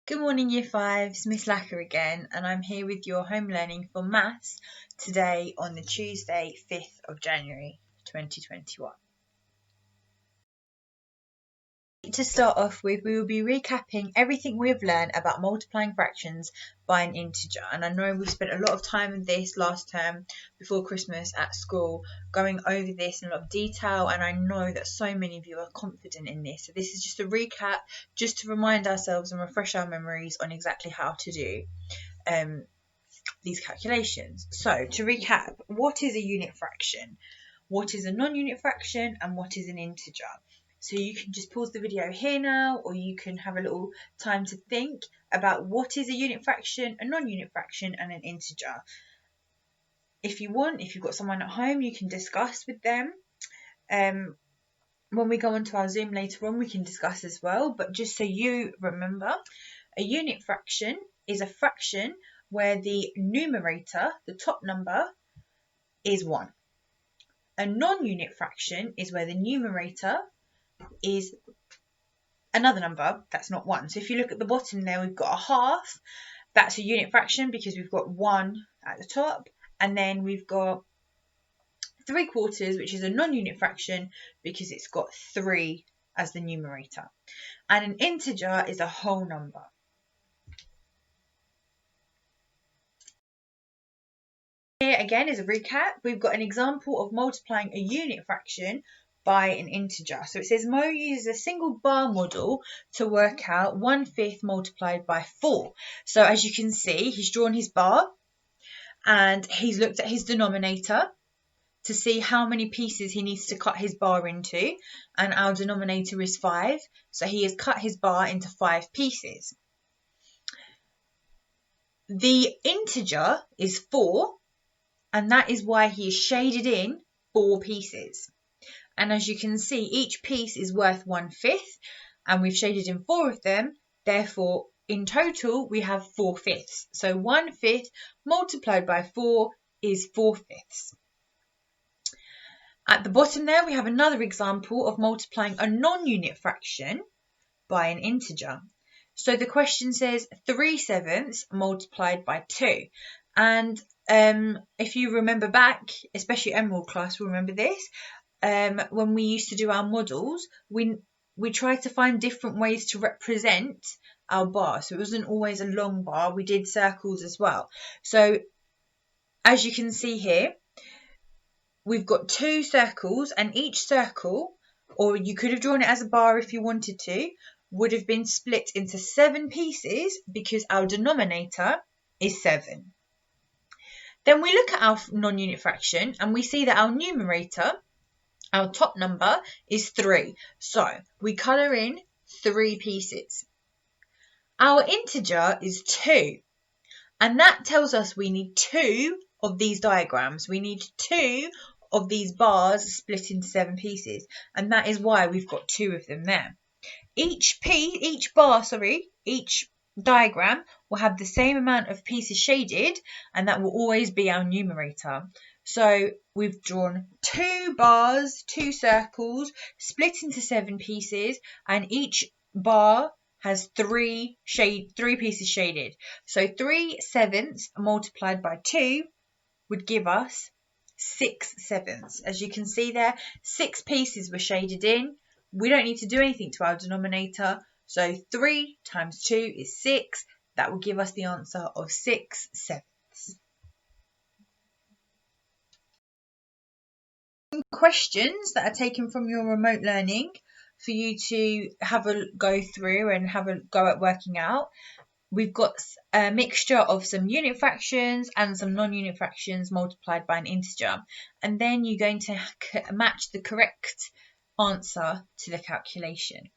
Good morning Year 5s, Miss Lakha again, and I'm here with your home learning for maths today on the Tuesday 5th of January 2021. To start off with, we will be recapping everything we've learned about multiplying fractions by an integer. And I know we spent a lot of time on this last term before Christmas at school, going over this in a lot of detail, and I know that so many of you are confident in this. So this is just a recap, just to remind ourselves and refresh our memories on exactly how to do these calculations. So to recap, what is a unit fraction? What is a non-unit fraction? And what is an integer? So you can just pause the video here now, or you can have a little time to think about what is a unit fraction, a non-unit fraction, and an integer. If you want, if you've got someone at home, you can discuss with them. When we go onto our Zoom later on, we can discuss as well. But just so you remember, a unit fraction is a fraction where the numerator, the top number, is 1. A non-unit fraction is where the numerator is another number that's not 1. So if you look at the bottom there, we've got a half. That's a unit fraction because we've got 1 at the top. And then we've got 3/4, which is a non-unit fraction because it's got 3 as the numerator. And an integer is a whole number. Here again is a recap. We've got an example of multiplying a unit fraction by an integer. So it says Mo uses a single bar model to work out 1/5 multiplied by 4. So as you can see, he's drawn his bar and he's looked at his denominator to see how many pieces he needs to cut his bar into, and our denominator is 5. So he has cut his bar into 5 pieces. The integer is 4, and that is why he has shaded in 4 pieces. And as you can see, each piece is worth 1/5, and we've shaded in 4 of them. Therefore, in total, we have 4/5. So 1/5 multiplied by 4 is 4/5. At the bottom there, we have another example of multiplying a non-unit fraction by an integer. So the question says 3/7 multiplied by 2. And if you remember back, especially Emerald class will remember this, when we used to do our models, we tried to find different ways to represent our bar. So it wasn't always a long bar. We did circles as well. So as you can see here, we've got 2 circles, and each circle, or you could have drawn it as a bar if you wanted to, would have been split into 7 pieces because our denominator is 7. Then we look at our non-unit fraction and we see that our numerator, our top number, is 3. So we colour in 3 pieces. Our integer is 2. And that tells us we need 2 of these diagrams. We need 2 of these bars split into 7 pieces. And that is why we've got 2 of them there. Each diagram will have the same amount of pieces shaded, and that will always be our numerator. So we've drawn 2 bars, 2 circles, split into 7 pieces, and each bar has 3 pieces shaded. So 3/7 multiplied by 2 would give us 6/7. As you can see there, 6 pieces were shaded in. We don't need to do anything to our denominator. So 3 times 2 is 6. That will give us the answer of 6/7. Questions that are taken from your remote learning for you to have a go through and have a go at working out. We've got a mixture of some unit fractions and some non-unit fractions multiplied by an integer, and then you're going to match the correct answer to the calculation.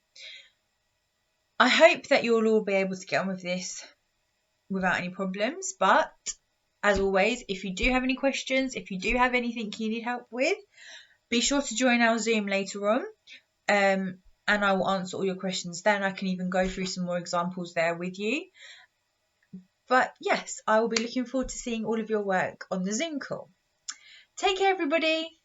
I hope that you'll all be able to get on with this without any problems, but as always, if you do have any questions, if you do have anything you need help with, be sure to join our Zoom later on, and I will answer all your questions then. I can even go through some more examples there with you. But yes, I will be looking forward to seeing all of your work on the Zoom call. Take care, everybody.